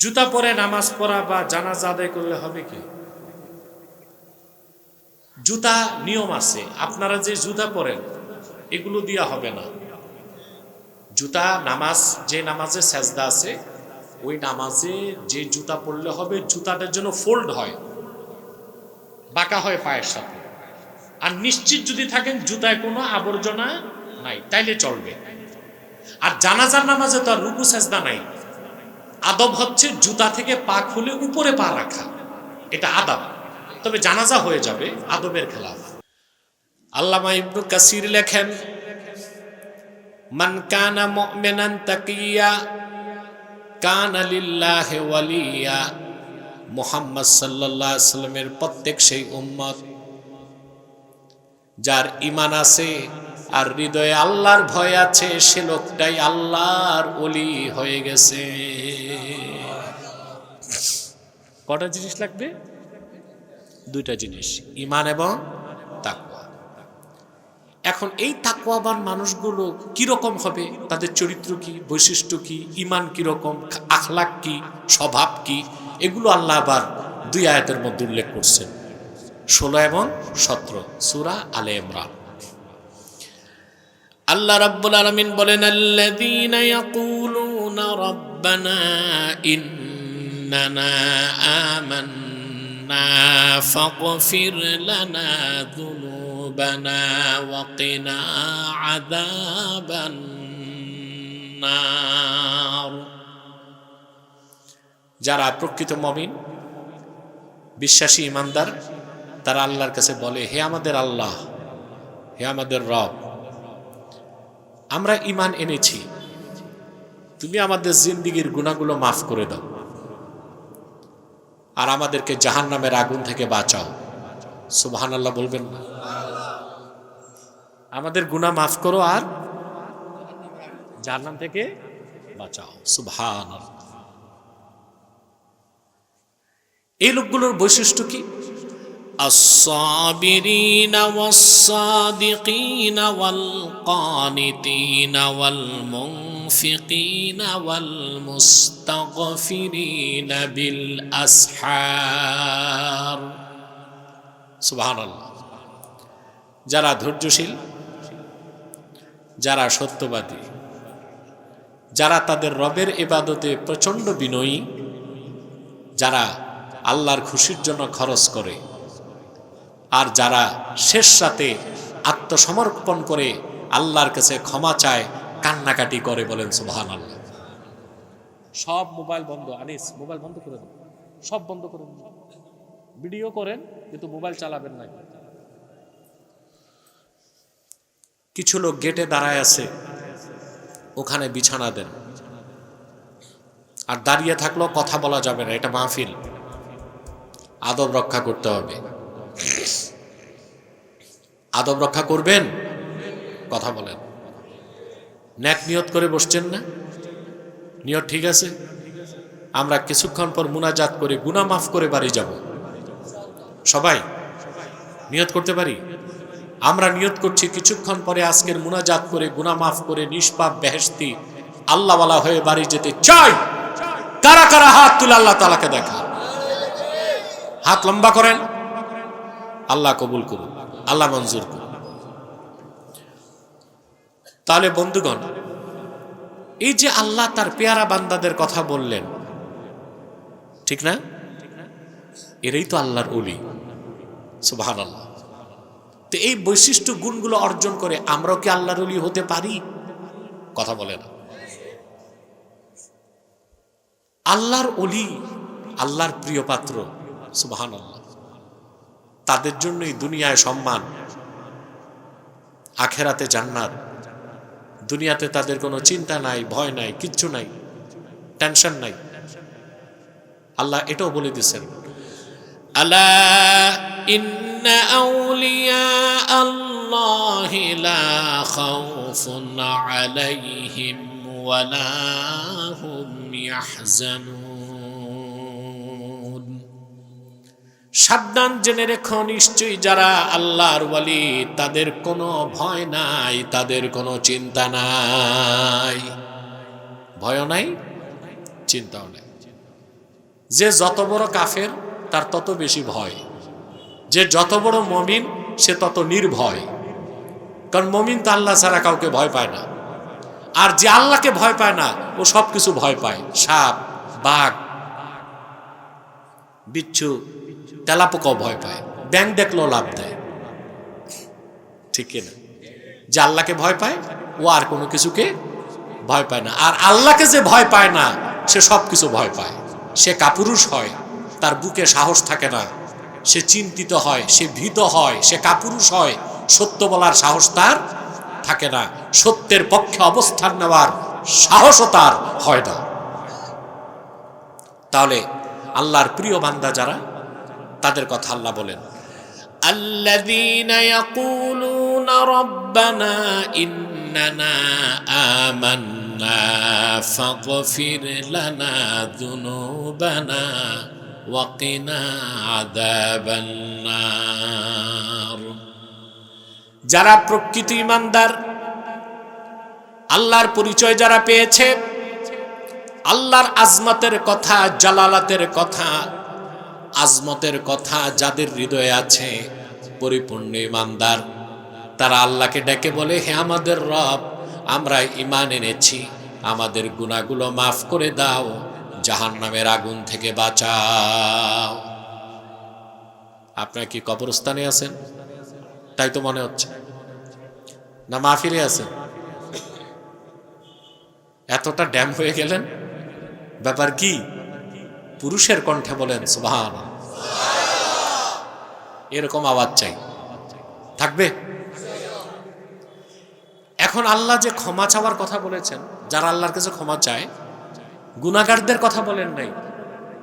জুতা পরে নামাজ পড়া বা জানাজা আদায় করলে হবে কি? জুতা নিয়ম আছে, আপনারা যে জুতা পরেন এগুলো দিয়া হবে না। জুতা নামাজ, যে নামাজে সেজদা আছে ওই নামাজে যে জুতা পরলে হবে, জুতাটার জন্য ফোল্ড হয়, বাঁকা হয় পায়ের সাথে। আর নিশ্চিত যদি থাকেন জুতায় কোনো আবর্জনা নাই, তাইলে চলবে। আর জানাজার নামাজে তো আর রুকু সেজদা নাই। আদব হচ্ছে জুতা থেকে পা খুলে উপরে পা রাখা, এটা আদব। তবে জানাজা হয়ে যাবে, আদবের খেলাফ। আল্লামা ইবনে কাসির লেখেন, মান কানা মুমিনান তাকিয়া কানা লিল্লাহি ওয়ালিয়া। মুহাম্মদ সাল্লাল্লাহু আলাইহি সাল্লামের প্রত্যেক সেই উম্মত যার ঈমান আছে আর হৃদয়ে আল্লাহর ভয় আছে, সে লোকটাই আল্লাহর ওলি হয়ে গেছে। কটা জিনিস লাগবে? দুইটা জিনিস, ঈমান এবং তাকওয়া। এখন এই তাকওয়াবান মানুষগুলো কিরকম হবে, তাদের চরিত্র কি, বৈশিষ্ট্য কি, ঈমান কিরকম, আখলাক কি, স্বভাব কি, এগুলো আল্লাহ আবার দুই আয়াতের মধ্যে উল্লেখ করছেন, 16 এবং 17 সূরা আলে ইমরান। আল্লাহ রাব্বুল আলামিন বলেন, আল্লাযীনা ইয়াকুলুনা রাব্বানা ইন্নানা আমান্না ফাগফির লানা যুনুবানা ওয়া কিনা আযাবান নার। যারা প্রকৃত মুমিন, বিশ্বাসী, ঈমানদার, তারা আল্লাহর কাছে বলে, হে আমাদের আল্লাহ, হে আমাদের রব, আমরা ঈমান এনেছি, তুমি আমাদের জিন্দেগীর গুনাহগুলো মাফ করে দাও আর আমাদেরকে জাহান্নামের আগুন থেকে বাঁচাও। সুবহানাল্লাহ বলবেন না? আমাদের গুনাহ মাফ করো আর জাহান্নাম থেকে বাঁচাও। সুবহানাল্লাহ। এই লোকগুলোর বৈশিষ্ট্য কি? الصابرين والصادقين والقانتين والمنفقين والمستغفرين بالأسحار। সুবহান আল্লাহ। যারা ধৈর্যশীল, যারা সত্যবাদী, যারা তাদের রবের ইবাদতে প্রচণ্ড বিনয়ী, যারা আল্লাহর খুশির জন্য খরচ করে, আর যারা শেষ রাতে আত্মসমর্পণ করে আল্লাহর কাছে ক্ষমা চায়, কান্নাকাটি করে, বলেন সুবহানাল্লাহ। সব মোবাইল বন্ধ, আনিস মোবাইল বন্ধ করে দেন, সব বন্ধ করে দেন, ভিডিও করেন কিন্তু মোবাইল চালাবেন না। কিছু লোক গেটে দাঁড়ায় আছে, ওখানে বিছানা দেন, আর দাঁড়িয়ে থাকলেও কথা বলা যাবে না, এটা মাহফিল, আদব রক্ষা করতে হবে। আদব রক্ষা করবেন, কথা বলেন। নেক নিয়ত করে বসছেন না? নিয়ত ঠিক আছে? আমরা কিছুক্ষণ পর মুনাজাত করে গুনাহ মাফ করে বাড়ি যাব। সবাই নিয়ত করতে পারি? আমরা নিয়ত করছি কিছুক্ষণ পরে আজকের মুনাজাত করে গুনাহ মাফ করে নিষ্পাপ বেহেশতি আল্লাহওয়ালা হয়ে বাড়ি যেতে চাই। কারা কারা হাত তুলে আল্লাহ তাআলাকে দেখা? হাত লম্বা করেন। আল্লাহ কবুল করুন, আল্লাহ মঞ্জুর করুন। তাহলে বন্ধুগণ, এই যে আল্লাহ তার পেয়ারা বান্দাদের কথা বললেন, ঠিক না? এরাই তো আল্লাহর ওলি। সুবহানাল্লাহ। তো এই বৈশিষ্ট্য গুণগুলো অর্জন করে আমরাও কি আল্লাহর ওলি হতে পারি? কথা বলে না। আল্লাহর ওলি, আল্লাহর প্রিয় পাত্র, সুবহানাল্লাহ, তাদের জন্যই দুনিয়ায় সম্মান, আখেরাতে জান্নাত। দুনিয়াতে তাদের কোনো চিন্তা নাই, ভয় নাই, কিচ্ছু নাই, টেনশন নাই। আল্লাহ এটাও বলে দিয়েছেন, আলা ইন্না আউলিয়া আল্লাহি লা খাউফুন আলাইহিম ওয়া লা হুম ইয়াহজানুন। সাবধান জেনে রেখো, নিশ্চয়ই যারা আল্লাহর ওয়ালি তাদের কোনো ভয় নাই, তাদের কোনো চিন্তা নাই। ভয়ও নাই, চিন্তাও নাই। যে যত বড় কাফের তার তত বেশি ভয়, যে যত বড় মুমিন সে তত নির্ভয়। কারণ মুমিন তো আল্লাহ ছাড়া কাউকে ভয় পায় না, আর যে আল্লাহকে ভয় পায় না ও সব কিছু ভয় পায়। সাপ, বাঘ, বিচ্ছু, তেলাপোকাও ভয় পায়, ব্যাঙ দেখলেও লাভ দেয়, ঠিক কিনা? যে আল্লাহকে ভয় পায় ও আর কোনো কিছুকে ভয় পায় না। আর আল্লাহকে যে ভয় পায় না সে সব কিছু ভয় পায়। সে কাপুরুষ হয়, তার বুকে সাহস থাকে না, সে চিন্তিত হয়, সে ভীত হয়, সে কাপুরুষ হয়, সত্য বলার সাহস তার থাকে না, সত্যের পক্ষে অবস্থান নেওয়ার সাহসও তার হয় না। তাহলে আল্লাহর প্রিয় বান্দা যারা, তাদের কথা আল্লাহ বলেন, الذين يقولون ربنا إننا آمنا فاغفر لنا ذنوبنا وقنا عذاب النار। যারা প্রকৃত ঈমানদার, আল্লাহর পরিচয় যারা পেয়েছে, আল্লাহর আজমতের কথা, জালালাতের কথা, আজমতের কথা যাদের হৃদয়ে আছে, পরিপূর্ণ ঈমানদার, তারা আল্লাহকে ডেকে বলে, হে আমাদের রব, আমরা ঈমান এনেছি, আমাদের গুনাহগুলো মাফ করে দাও, জাহান্নামের আগুন থেকে বাঁচাও। আপনারা কি কবরস্থানে আছেন? তাই তো মনে হচ্ছে, না মাহফিলে আছেন? এতটা ড্যাম হয়ে গেলেন, ব্যাপার কি? পুরুষের কণ্ঠে বলেন সুবহানাল্লাহ। এরকম আওয়াজ চাই, থাকবে। এখন আল্লাহ যে ক্ষমা চাওয়ার কথা বলেছেন, যারা আল্লাহর কাছে ক্ষমা চায়, গুনাহগারদের কথা বলেন নাই,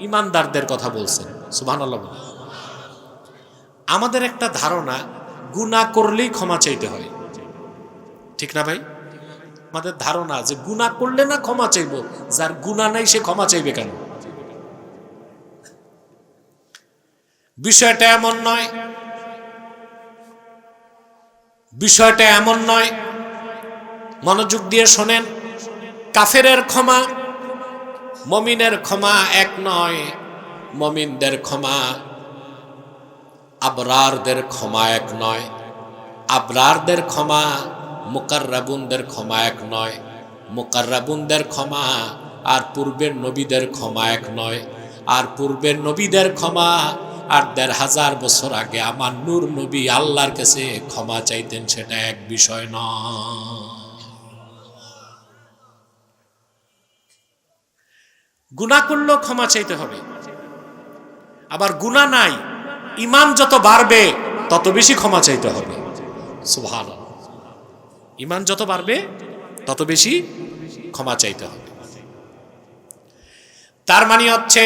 ঈমানদারদের কথা বলছেন। সুবহানাল্লাহ। আমাদের একটা ধারণা, গুনাহ করলেই ক্ষমা চাইতে হয়, ঠিক না ভাই? আমাদের ধারণা যে গুনাহ করলে না ক্ষমা চাইব, যার গুনাহ নাই সে ক্ষমা চাইবে কেন? বিষয়টা এমন নয়, বিষয়টা এমন নয়। মনোযোগ দিয়ে শোনেন, কাফেরের ক্ষমা, মুমিনের ক্ষমা এক নয়। মুমিনদের ক্ষমা, আবরারদের ক্ষমা এক নয়। আবরারদের ক্ষমা, মুকাররাবুনদের ক্ষমা এক নয়। মুকাররাবুনদের ক্ষমা আর পূর্বের নবীদের ক্ষমা এক নয়। আর পূর্বের নবীদের ক্ষমা আর ১৫০০ বছর আগে আমার নূর নবী আল্লাহর কাছে ক্ষমা চাইতেন, সেটা এক বিষয় নয়। গুনাহ করলেও ক্ষমা চাইতে হবে। আবার গুনাহ নাই, ঈমান যত বাড়বে তত বেশি ক্ষমা চাইতে হবে। সুবহানাল্লাহ। ঈমান যত বাড়বে তত বেশি ক্ষমা চাইতে হবে। তার মানে হচ্ছে,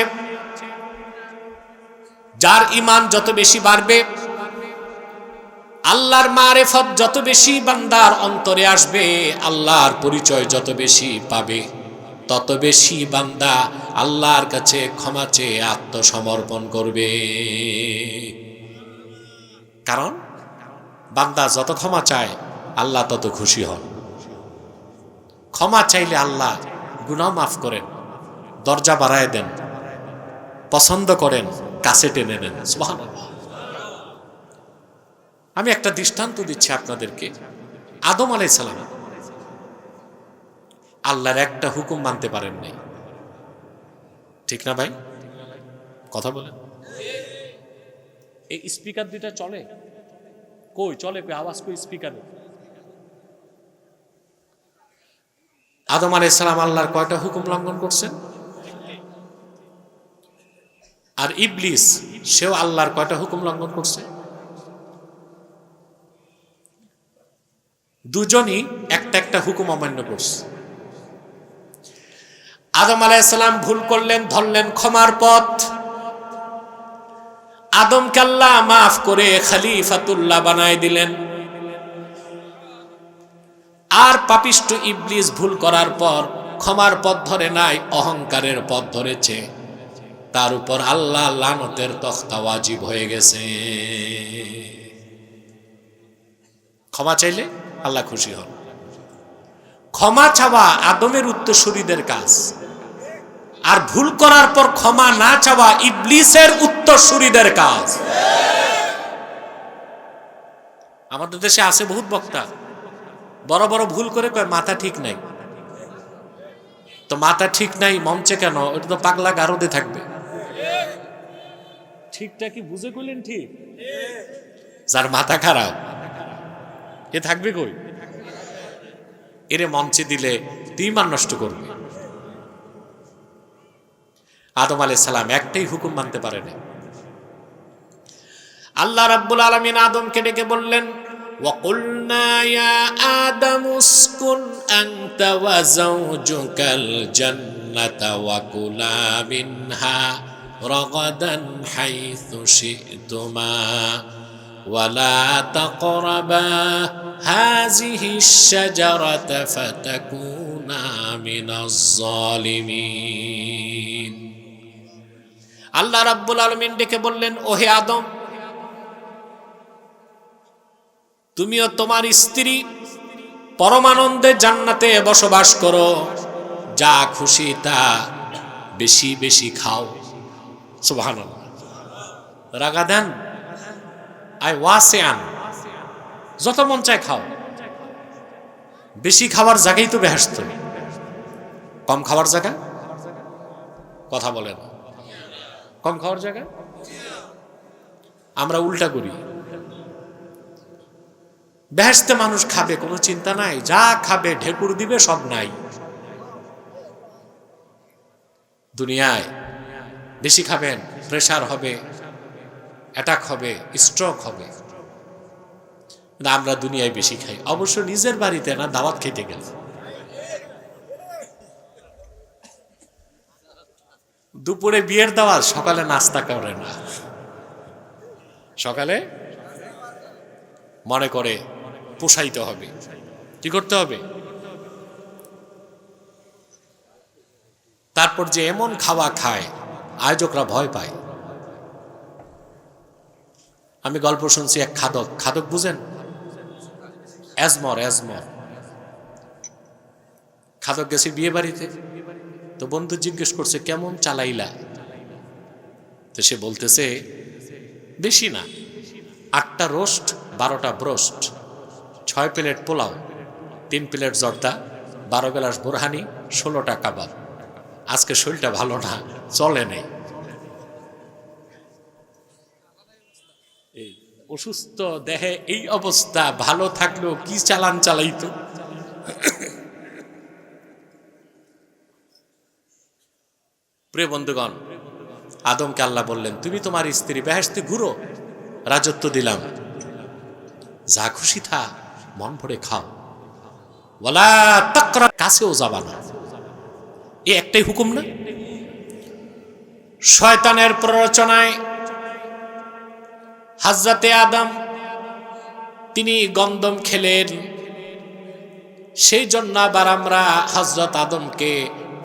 যার ঈমান যত বেশি বাড়বে, আল্লাহর মারিফত যত বেশি বান্দার অন্তরে আসবে, আল্লাহর পরিচয় যত বেশি পাবে, তত বেশি বান্দা আল্লাহর কাছে ক্ষমা চেয়ে আত্মসমর্পণ করবে। কারণ বান্দা যত ক্ষমা চায় আল্লাহ তত খুশি হন। ক্ষমা চাইলে আল্লাহ গুনাহ মাফ করেন, দরজা বাড়ায় দেন, পছন্দ করেন, কাছে টেনে নেন। সুবহানাল্লাহ। আমি একটা দৃষ্টান্ত দিচ্ছি আপনাদেরকে। আদম আলাইহিস সালাম আল্লাহর একটা হুকুম মানতে পারেন নাই, ঠিক না ভাই? কথা বলেন। এই স্পিকার দুইটা চলে কই? চলে কই? আওয়াজ কই স্পিকারে? আদম আলাইহিস সালাম আল্লাহর কয়টা হুকুম লঙ্ঘন করছেন? আর ইবলিস সেও আল্লাহর কয়টা হুকুম লঙ্ঘন করছে? দুজনই একটা একটা হুকুম অমান্য করছে। আদম আলাইহিস সালাম ভুল করলেন, ধরলেন ক্ষমার পথ। আদমকে আল্লাহ মাফ করে খলিফাতুল্লাহ বানায় দিলেন। আর পাপিষ্ঠ ইবলিস ভুল করার পর ক্ষমার পথ ধরে নাই, অহংকারের পথ ধরেছে। তার উপর আল্লাহ লানতের তখতা ওয়াজিব হয়ে গেছে। ক্ষমা চাইলে আল্লাহ খুশি হন। ক্ষমা চাওয়া আদমের উত্তরসূরিদের কাজ, আর ভুল করার পর ক্ষমা না চাওয়া ইবলিসের উত্তরসূরিদের কাজ। আমাদের দেশে আছে বহুত বক্তা, বড় বড় ভুল করে কয় মাথা ঠিক নাই। তো মাথা ঠিক নাই মঞ্চে কেন? ওটা তো পাগলা গারদে থাকবে। ঠিকটা কি বুঝে কইলেন? ঠিক যার মাথা খারাপ এ থাকবে কই? এরে মঞ্চে দিলে তুই মান নষ্ট করবে। আদম আলাইহিস সালাম একটাই হুকুম মানতে পারেনি। আল্লাহ রাব্বুল আলামিন আদমকে ডেকে বললেন, ওয়াকুলনা ইয়া আদম উসকুন আনতা ওয়া যাওজুকাল জান্নাতা ওয়া কুলা মিনহা রাগাদান হাইথু শি'তুমা ওয়া লা তাকরাবা হাযিহিশ শাজারাতা ফাতাকুনা মিনাজ জালিমিন। আল্লাহ রাব্বুল আলামিন ডেকে বললেন, ওহে আদম, তুমিও তোমার স্ত্রী পরমানন্দে জান্নাতে বসবাস করো, যা খুশি তা বেশি বেশি খাও। সুবহানাল্লাহ। রাগাদান আই ওয়াসিআন, যত মন চায় খাও। বেশি খাওয়ার জায়গাই তো বেহেশত, কম খাওয়ার জায়গা কথা বলে না। কম খাওয়ার জায়গা আমরা উল্টা করি। বেহেশতে মানুষ খাবে, কোনো চিন্তা নাই, যা খাবে ঢেকুর দিবে, সব নাই। দুনিয়ায় বেশি খাবেন, প্রেসার হবে, অ্যাটাক হবে, স্ট্রোক হবে। আমরা দুনিয়ায় বেশি খাই, অবশ্য নিজের বাড়িতে না, দাওয়াত খেতে গেলে। দুপুরে বিয়ের দাওয়াত, সকালে নাস্তা করে না। সকালে মনে করে পোষাইতে হবে। কি করতে হবে? তারপর যে এমন খাওয়া খায় আয়োজকরা ভয় পায়। আমি গল্প শুনছি, এক খাদক, খাদক বুঝেন? এজমর খাদক গেছে বিয়ে বাড়িতে। তো বন্ধু জিজ্ঞেস করছে, কেমন চালাইলা? তো সে বলতেছে, বেশি না, 8টা রোস্ট, 12টা ব্রোস্ট, 6 প্লেট পোলাও, 3 প্লেট জর্দা, 12 গ্লাস বোরহানি, 16টা কাবাব। আজকে শরীরটা ভালো না, চলে নেই। এই অসুস্থ দেহে এই অবস্থা, ভালো থাকলেও কি চালান চালাইতো। প্রিয় বন্ধুগণ, আদমকে আল্লাহ বললেন, তুমি তোমার স্ত্রী বেহেশতে ঘুরো, রাজত্ব দিলাম, যা খুশি থা, মন ভরে খাও, ওয়ালা তাকরা, কাছেও যাবা না। এই একটাই হুকুম না? শয়তানের প্ররোচনায় হযরতে আদম তিনি গন্ধম খেলেন। সেই জন্য আবার আমরা হযরত আদমকে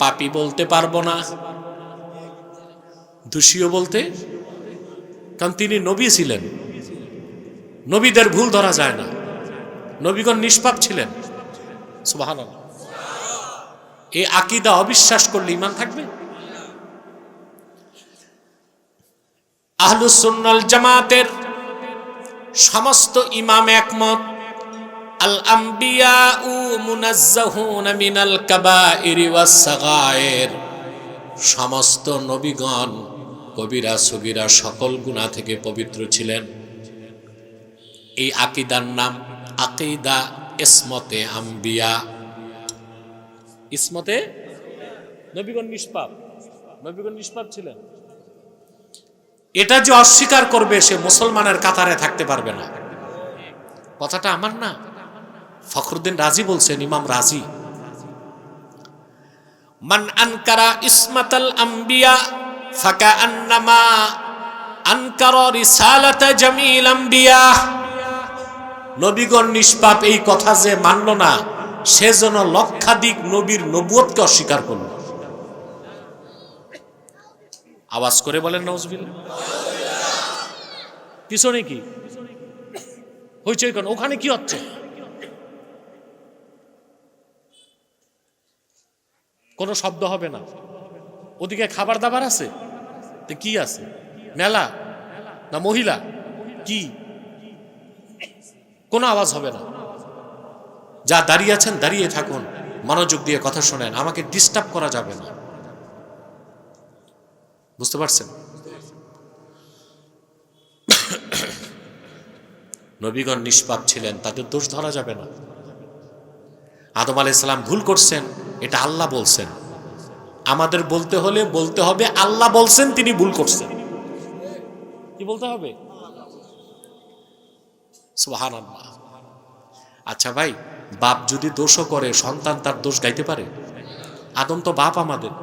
পাপী বলতে পারবো না, দোষীও বলতে, কারণ তিনি নবী ছিলেন। নবীদের ভুল ধরা যায় না, নবীগণ নিষ্পাপ ছিলেন। সুবহানাল্লাহ। এই আকীদা অবিশ্বাস করলে ঈমান থাকবে? আহলুস সুন্নাহ ওয়াল জামাতের সমস্ত ইমাম একমত, আল আম্বিয়াউ মুনাজ্জাহুনা মিনাল কাবাইরি ওয়াস সাগায়ের, সমস্ত নবীগণ কবিরা সগীরা সকল গুনাহ থেকে পবিত্র ছিলেন। এই আকীদার নাম আকীদা ইসমতে আম্বিয়া। ইসমতে, নবীগণ নিষ্পাপ, নবীগণ নিষ্পাপ ছিলেন। এটা যে অস্বীকার করবে সে মুসলমানের কাতারে থাকতে পারবে না। কথাটা আমার না, ফখরুদ্দিন রাজি বলছেন, ইমাম রাজি। মান আনকারা ইসমাতাল আম্বিয়া ফাকাআন্নামা আনকারা রিসালাতা জামিল আম্বিয়া। নবীগণ নিষ্পাপ এই কথা যে মানল না, সেজন্য লক্ষাধিক নবীর নবুয়তকে অস্বীকার করল। আওয়াজ করে বলেন নাউজুবিল্লাহ। পিছনে কি হইচই কেন? ওখানে কি হচ্ছে? কোনো শব্দ হবে না। ওদিকে খাবার দাবার আছে, তো কি আছে? মেলা না মহিলা? কি? কোনো আওয়াজ হবে না। যা দাঁড়িয়ে আছেন দাঁড়িয়ে থাকুন, মনোযোগ দিয়ে কথা শোনেন, আমাকে ডিস্টার্ব করা যাবে না। বুঝতে পারছেন? নবীগণ নিষ্পাপ ছিলেন, তাদের দোষ ধরা যাবে না। আদম আলাইহিস সালাম ভুল করছেন, এটা আল্লাহ বলছেন। আমাদের বলতে হলে বলতে হবে আল্লাহ বলছেন, তিনি ভুল করছেন। কি বলতে হবে? সুবহানাল্লাহ। আচ্ছা ভাই, বাপ যদি দোষও করে সন্তান তার দোষ গাইতে পারে? আদম তো বাপ আমাদের,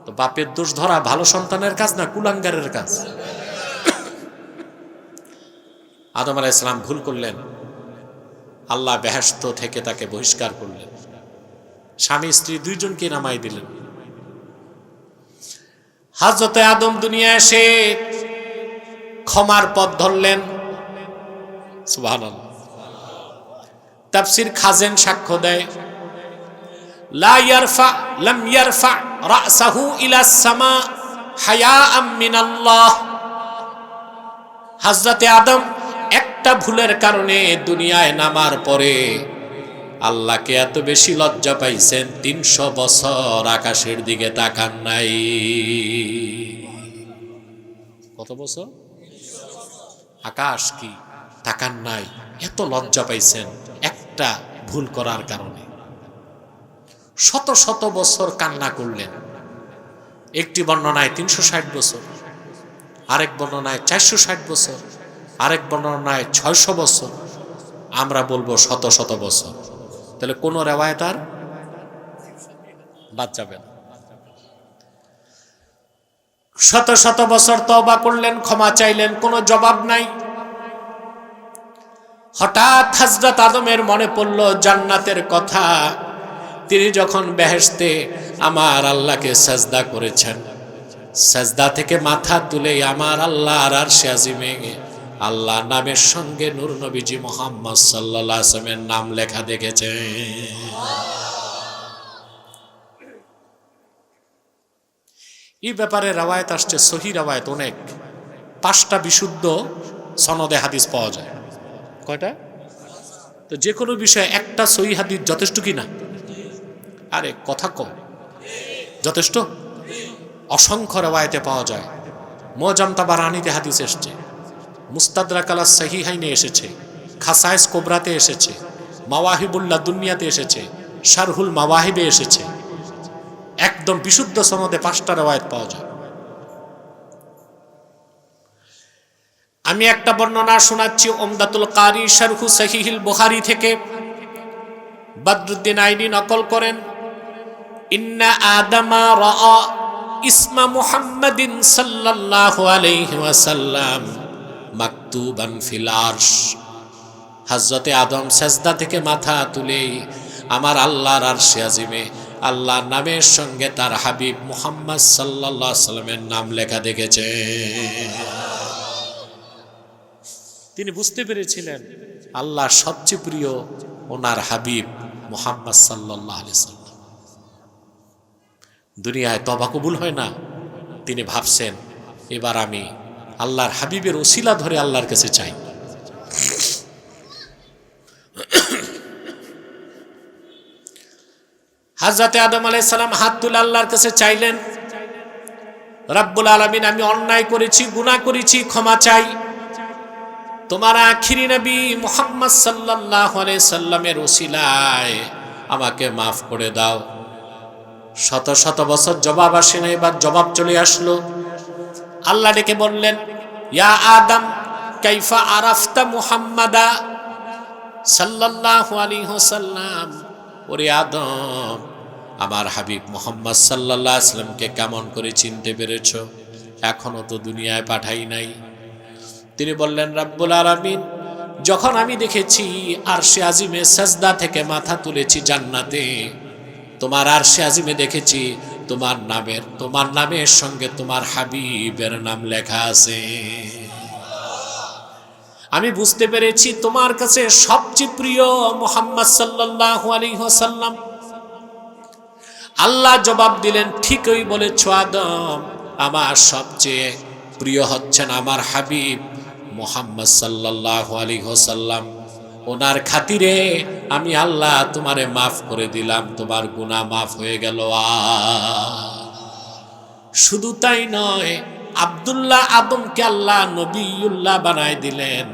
তো বাপের দোষ ধরা ভালো সন্তানের কাজ না কুলাঙ্গারের কাজ? আদম আলাইহিস সালাম ভুল করলেন, আল্লাহ বেহেশত থেকে তাকে বহিষ্কার করলেন, স্বামী স্ত্রী দুইজনকে নামাই দিলেন। হযরতে আদম দুনিয়ায় এসে ক্ষমার পথ ধরলেন। সুবহানাল্লাহ। তাফসীর খাজেন সাক্ষ্য দেয়, লাম ইয়ারফা রাসাহু ইলাস সামা হায়াআম মিনাল্লাহ। হযরতে আদম একটা ভুলের কারণে দুনিয়ায় নামার পরে আল্লাহকে এত বেশি লজ্জা পাইছেন, ৩০০ বছর আকাশের দিকে তাকান নাই। কত বছর? আকাশ কি তাকান নাই, এত লজ্জা পাইছেন একটা ভুল করার কারণে। শত শত বছর কান্না করলেন। একটি বর্ণনায় ৩৬০ বছর, আরেক বর্ণনায় ৪৬০ বছর, আরেক বর্ণনায় ৬০০ বছর, আমরা বলবো শত শত বছর। তাহলে কোন রেওয়ায়েত আর বাদ যাবে না। শত শত বছর তওবা করলেন, ক্ষমা চাইলেন, কোনো জবাব নাই। হঠাৎ হযরত আদমের মনে পড়ল জান্নাতের কথা। তিনি যখন বেহেশতে আমার আল্লাহকে সাজদা করেছেন, সাজদা থেকে মাথা তুলে আমার আল্লাহর আরশে আজিমে আল্লাহ নামের সঙ্গে নূর নবীজি মুহাম্মদ সাল্লাল্লাহু আলাইহি ওয়াসাল্লামের নাম লেখা দেখেছেন। এই ব্যাপারে রাওয়ায়াত আসছে, সহি রাওয়ায়াত অনেক, 5টা বিশুদ্ধ সনদে হাদিস পাওয়া যায়। কয়টা? তো যে কোনো বিষয়ে একটা সহি হাদিস যথেষ্ট কি না? আরে কথা কম, যথেষ্ট। অসংখ্য রাওয়ায়াতে পাওয়া যায়। মুআজাম তাবারানীতে হাদিস এসেছে, মুস্তাদরাক আলা সহিহাইনে এসেছে, খাসায়েস কোবরাতে এসেছে, মাওয়াহিবুল্লাহ দুনিয়াতে এসেছে, শারহুল মাওয়াহিবে এসেছে। একদম বিশুদ্ধ সনদে 5টা রাওয়ায়াত পাওয়া যায়। আমি একটা বর্ণনা শোনাচ্ছি উমদাতুল কারি শারহু সহিহুল বুখারী থেকে। বদরুদ্দিন আইনি নকল করেন, ইন্না আদামা রাআ ইসমা মুহাম্মাদিন সাল্লাল্লাহু আলাইহি ওয়াসাল্লাম মাকতুবান ফিল আরশ। হযরতে আদম সাজদা থেকে মাথা তুলে আমার আল্লাহর আরশে আজিমে আল্লাহর নামের সঙ্গে তার হাবিব মুহাম্মদ সাল্লাল্লাহু আলাইহি ওয়াসাল্লামের নাম লেখা দেখেছে। তিনি বুঝতে পেরেছিলেন আল্লাহ সবচেয়ে প্রিয় ওনার হাবিব মুহাম্মদ সাল্লাল্লাহু আলাইহি ওয়াসাল্লাম। দুনিয়ায় তওবা কবুল হয় না, তিনি ভাবছেন এবার আমি আল্লাহর হাবিবের ওসিলা ধরে আল্লাহর কাছে চাই। হযরতে আদম আলাইহিস সালাম হাত তুলে আল্লাহর কাছে চাইলেন, রব্বুল আলামিন আমি অন্যায় করেছি, গুনাহ করেছি, ক্ষমা চাই। তোমার আখিরি নবী মুহাম্মদ সাল্লাল্লাহু আলাইহি সাল্লামের ওসিলায় আমাকে মাফ করে দাও। শত শত বছর জবাব আসে না, এবার জবাব চলে আসলো। আল্লাহ ডেকে বললেন, ইয়া আদম কাইফা আরাফতা মুহাম্মাদা সাল্লাল্লাহু আলাইহি ওয়াসাল্লাম। ওরে আদম, আমার হাবিব মুহাম্মদ সাল্লাল্লাহু আলাইহি ওয়াসাল্লামকে কেমন করে চিনতে পেরেছো? এখনো তো দুনিয়ায় পাঠাই নাই। তিনি বললেন, রব্বুল আলামিন, যখন আমি দেখেছি আরশে আজিমে সাজদা থেকে মাথা তুলেছি জান্নাতে, তোমার আরশে আজিমে দেখেছি তোমার নামের সঙ্গে তোমার হাবিবের নাম লেখা আছে। আমি বুঝতে পেরেছি তোমার কাছে সবচেয়ে প্রিয় মুহাম্মদ সাল্লাল্লাহু আলাইহি ওয়াসাল্লাম। আল্লাহ জবাব দিলেন, ঠিকই বলেছ আদম, আমার সবচেয়ে প্রিয় হচ্ছেন আমার হাবিব মুহাম্মদ সাল্লাল্লাহু আলাইহি ওয়াসাল্লাম। ওনার খাতিরে আমি আল্লাহ তোমারে মাফ করে দিলাম, তোমার গুনাহ মাফ হয়ে গেল। শুধু তাই নয়, আব্দুল্লাহ আদমকে আল্লাহ নবিউল্লাহ বানায় দিলেন,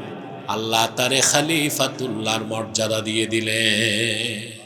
আল্লাহ তারে খলিফাতুল্লাহর মর্যাদা দিয়ে দিলেন।